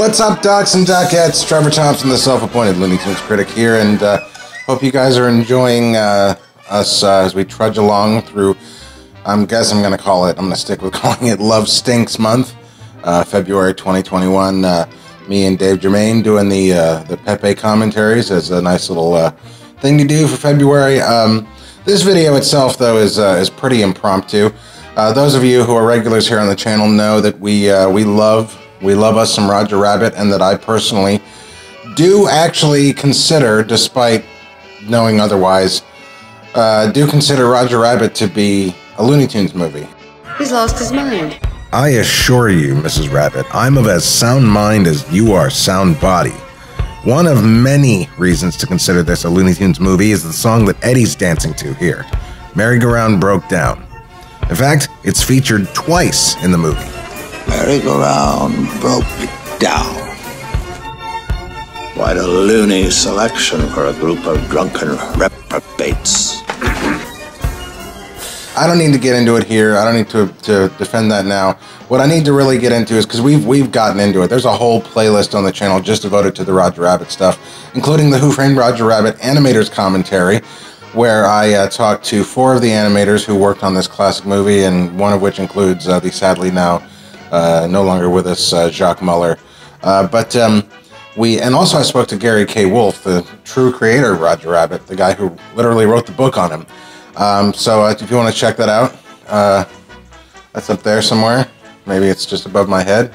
What's up, Ducks and Duckettes? Trevor Thompson, the self-appointed Looney Tunes critic here, and hope you guys are enjoying us as we trudge along through, I'm going to stick with calling it Love Stinks Month, February 2021. Me and Dave Germain doing the Pepe commentaries as a nice little thing to do for February. This video itself, though, is pretty impromptu. Those of you who are regulars here on the channel know that we love us some Roger Rabbit, and that I personally do actually consider, despite knowing otherwise, do consider Roger Rabbit to be a Looney Tunes movie. He's lost his mind. I assure you, Mrs. Rabbit, I'm of as sound mind as you are sound body. One of many reasons to consider this a Looney Tunes movie is the song that Eddie's dancing to here, Merry-Go-Round Broke Down. In fact, it's featured twice in the movie. Merry-Go-Round broke down. Quite a loony selection for a group of drunken reprobates. I don't need to get into it here. I don't need to defend that now. What I need to really get into is, because we've gotten into it, there's a whole playlist on the channel just devoted to the Roger Rabbit stuff, including the Who Framed Roger Rabbit animators commentary, where I talked to 4 of the animators who worked on this classic movie, and one of which includes the sadly now no longer with us, Jacques Muller. And also I spoke to Gary K. Wolfe, the true creator of Roger Rabbit, the guy who literally wrote the book on him. So if you want to check that out, that's up there somewhere. Maybe it's just above my head.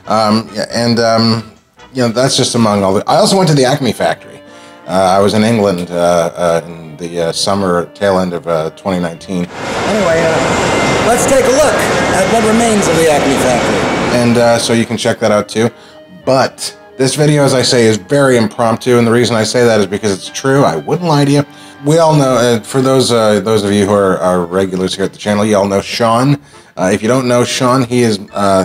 You know, that's just among all the... I also went to the Acme Factory. I was in England in the summer tail end of 2019. Anyway, let's take a look at what remains of the Acme Factory. And so you can check that out too. But this video, as I say, is very impromptu, and the reason I say that is because it's true. I wouldn't lie to you. We all know, for those of you who are regulars here at the channel, you all know Sean. If you don't know Sean, he is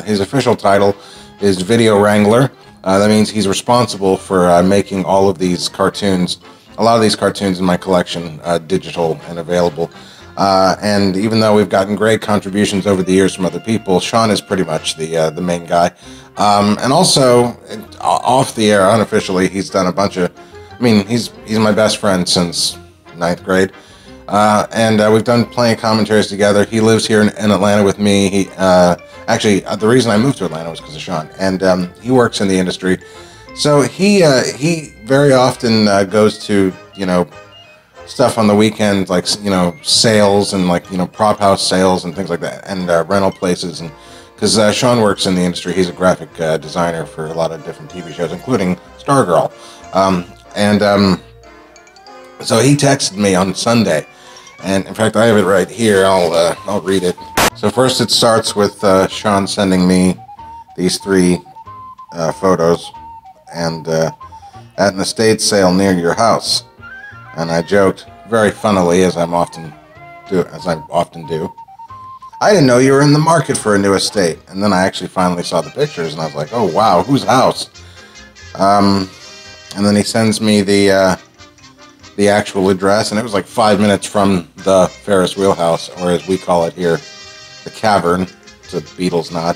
his official title is Video Wrangler. That means he's responsible for making all of these cartoons, a lot of these cartoons in my collection, digital and available. And even though we've gotten great contributions over the years from other people, Sean is pretty much the main guy. And also, off the air, unofficially, he's done a bunch of... I mean, he's my best friend since 9th grade. And we've done plenty of commentaries together. He lives here in Atlanta with me. Actually, the reason I moved to Atlanta was because of Sean. And he works in the industry. So he very often goes to, you know, stuff on the weekend, like, you know, sales and, like, you know, prop house sales and things like that, and rental places. And because Sean works in the industry, he's a graphic designer for a lot of different TV shows, including Stargirl. So he texted me on Sunday, and in fact I have it right here. I'll read it. So first it starts with Sean sending me these 3 photos, and at an estate sale near your house. And I joked very funnily, as I often do. I didn't know you were in the market for a new estate. And then I actually finally saw the pictures, and I was like, oh wow, whose house? And then he sends me the actual address, and it was like 5 minutes from the Ferris wheel house, or as we call it here, the Cavern. It's a Beatles nod.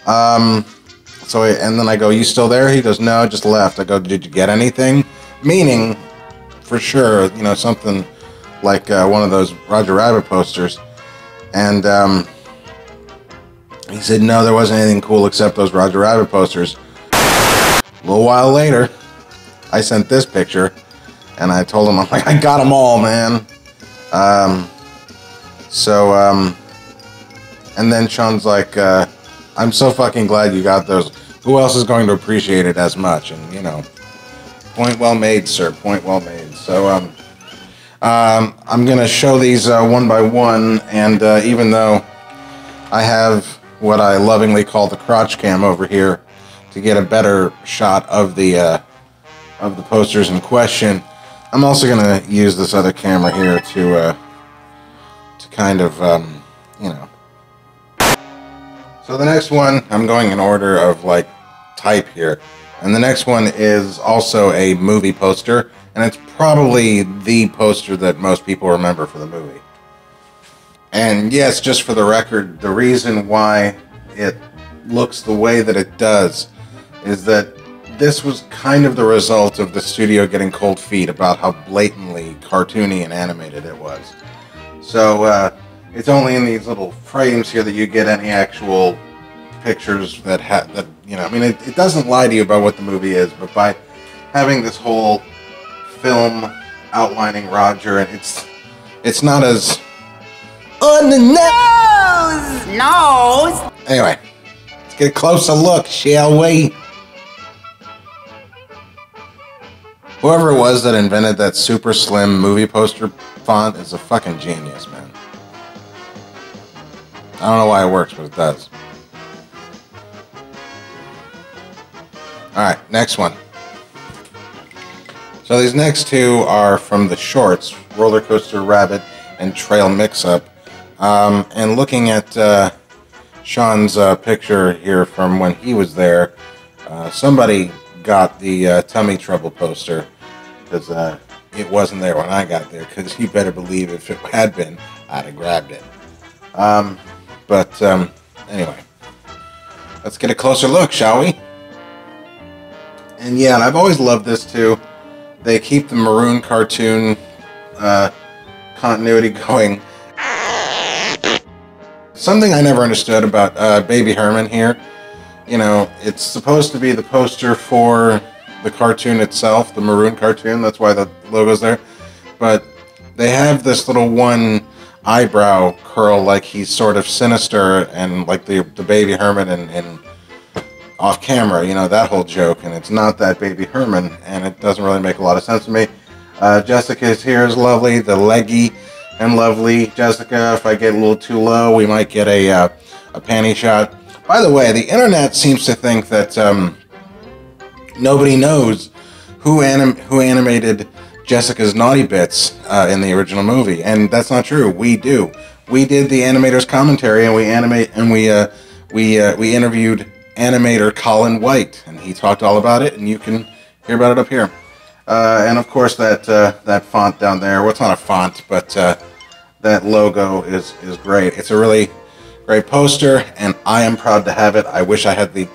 And then I go, you still there? He goes, no, just left. I go, did you get anything? Meaning, for sure, you know, something like one of those Roger Rabbit posters. And he said, no, there wasn't anything cool except those Roger Rabbit posters. A little while later, I sent this picture, and I told him, I'm like, I got them all, man. And then Sean's like, I'm so fucking glad you got those. Who else is going to appreciate it as much? And, you know, point well made, sir. Point well made. So, I'm going to show these one by one, and even though I have what I lovingly call the crotch cam over here to get a better shot of the posters in question, I'm also going to use this other camera here to kind of, you know. So the next one, I'm going in order of, like, type here. And the next one is also a movie poster, and it's probably the poster that most people remember for the movie. And yes, just for the record, the reason why it looks the way that it does is that this was kind of the result of the studio getting cold feet about how blatantly cartoony and animated it was. So it's only in these little frames here that you get any actual pictures that I mean, it doesn't lie to you about what the movie is, but by having this whole film outlining Roger, and it's not as on the nose. Anyway, let's get a closer look, shall we? Whoever it was that invented that super slim movie poster font is a fucking genius, man. I don't know why it works, but it does. Alright, next one. So these next two are from the shorts, Roller Coaster Rabbit and Trail Mix-Up. And looking at Sean's picture here from when he was there, somebody got the Tummy Trouble poster, because it wasn't there when I got there, because you better believe if it had been, I'd have grabbed it. Anyway, let's get a closer look, shall we? And yeah, and I've always loved this too. They keep the maroon cartoon continuity going. Something I never understood about Baby Herman here, you know, it's supposed to be the poster for the cartoon itself, the maroon cartoon, that's why the logo's there, but they have this little one eyebrow curl like he's sort of sinister and like the Baby Herman in off camera, you know, that whole joke, and it's not that Baby Herman, and it doesn't really make a lot of sense to me. Jessica's here is lovely, the leggy and lovely Jessica. If I get a little too low, we might get a panty shot. By the way, the internet seems to think that nobody knows who animated Jessica's Naughty Bits in the original movie, and that's not true. We do. We did the animator's commentary, and we interviewed animator Colin White, and he talked all about it, and you can hear about it up here. And of course that font down there, well, it's not a font, but that logo is great. It's a really great poster, and I am proud to have it. I wish I had the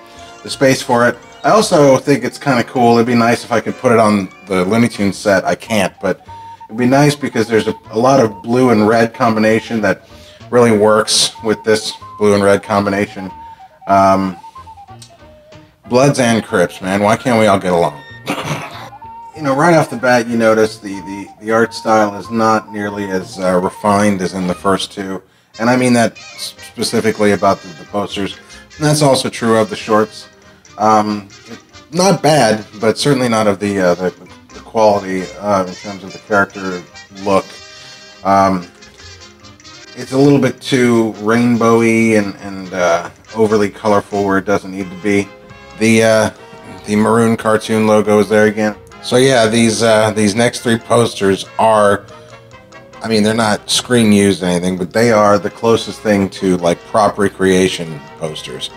space for it. I also think it's kind of cool. It'd be nice if I could put it on the Looney Tunes set. I can't, but it'd be nice because there's a lot of blue and red combination that really works with this blue and red combination. Bloods and Crips, man. Why can't we all get along? You know, right off the bat, you notice the art style is not nearly as refined as in the first two. And I mean that specifically about the posters. And that's also true of the shorts. Not bad, but certainly not of the quality in terms of the character look. It's a little bit too rainbowy and overly colorful where it doesn't need to be. The maroon cartoon logo is there again. So yeah, these next three posters are, I mean, they're not screen used or anything, but they are the closest thing to like prop recreation posters.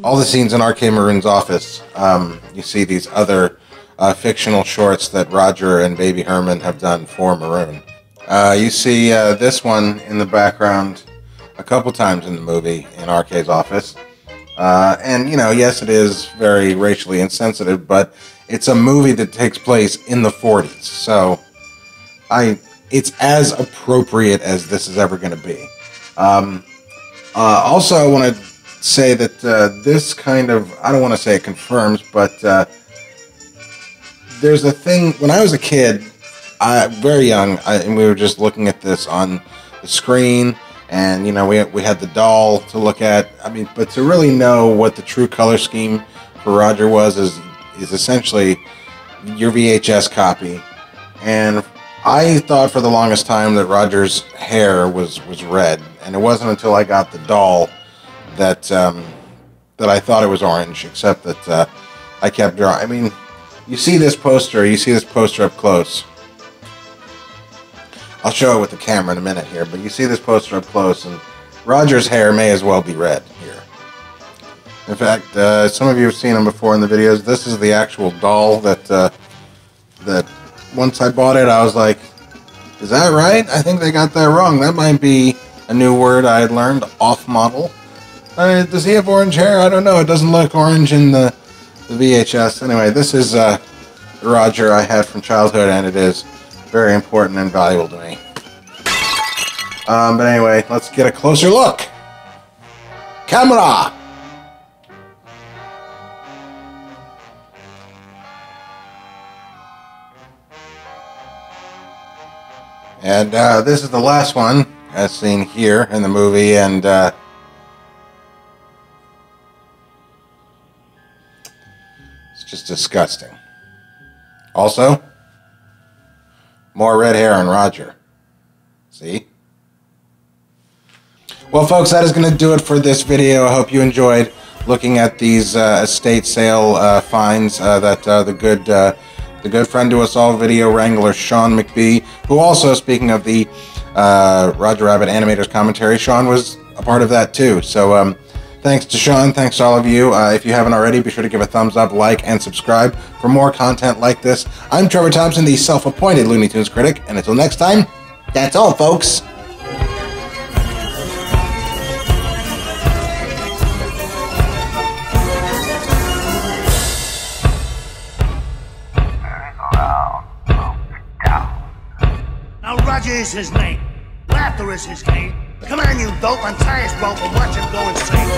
All the scenes in R.K. Maroon's office, you see these other fictional shorts that Roger and Baby Herman have done for Maroon. You see this one in the background a couple times in the movie in R.K.'s office. And, you know, yes, it is very racially insensitive, but it's a movie that takes place in the 40s. So it's as appropriate as this is ever going to be. Also, I want to say that this kind of, I don't want to say it confirms, but there's a thing, when I was a kid, very young, and we were just looking at this on the screen, and, you know, we had the doll to look at. I mean, but to really know what the true color scheme for Roger was is essentially your VHS copy. And I thought for the longest time that Roger's hair was red, and it wasn't until I got the doll that I thought it was orange, except that I kept drawing. I mean, you see this poster up close. I'll show it with the camera in a minute here, but you see this poster up close, and Roger's hair may as well be red here. In fact, some of you have seen him before in the videos. This is the actual doll that once I bought it, I was like, Is that right? I think they got that wrong. That might be a new word I had learned, off-model. Does he have orange hair? I don't know. It doesn't look orange in the VHS. Anyway, this is the Roger I had from childhood, and it is very important and valuable to me. But anyway, let's get a closer look. Camera! And this is the last one, as seen here in the movie, and it's just disgusting. Also, more red hair on Roger. See? Well, folks, that is going to do it for this video. I hope you enjoyed looking at these estate sale finds that the good friend to us all, video wrangler Sean McBee, who also, speaking of the Roger Rabbit Animators commentary, Sean was a part of that too. So thanks to Sean, thanks to all of you. If you haven't already, be sure to give a thumbs up, like, and subscribe for more content like this. I'm Trevor Thompson, the self-appointed Looney Tunes critic, and until next time, that's all, folks. Roger is his name. Laughter is his game. Come on, you dope. I'm tired, bro, from watching go insane.